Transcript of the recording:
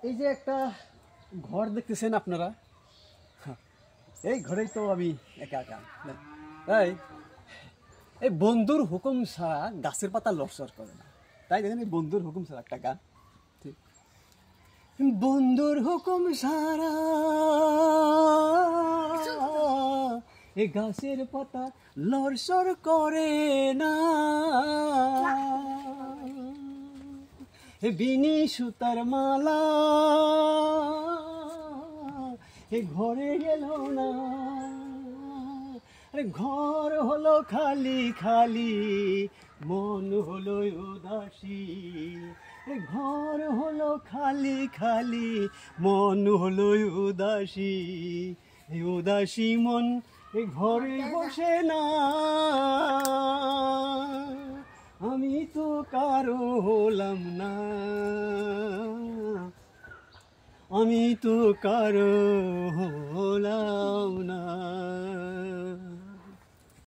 এই যে একটা ঘর দেখতেছেন আপনারা, এই ঘরেই তো আমি একা একা। তাই এই বন্ধুর হুকুম ছাড়া গাছের পাতা লড়চড় করে না। তাই দেখেন এই বন্ধুর হুকুম ছাড়া একটা গান। ঠিক, বন্ধুর হুকুম ছাড়া এ গাছের পাতা লড়চড় করে না, এ বিনি সুতার মালা এ ঘরে গেল না, আরে ঘর হলো খালি খালি, মন হলো উদাসী, ঘর হলো খালি খালি, মন হলো উদাসী, এই উদাসী মন এ ঘরে বসে না, আমি তো কারো হলাম না, আমি তো কারো হলাম না।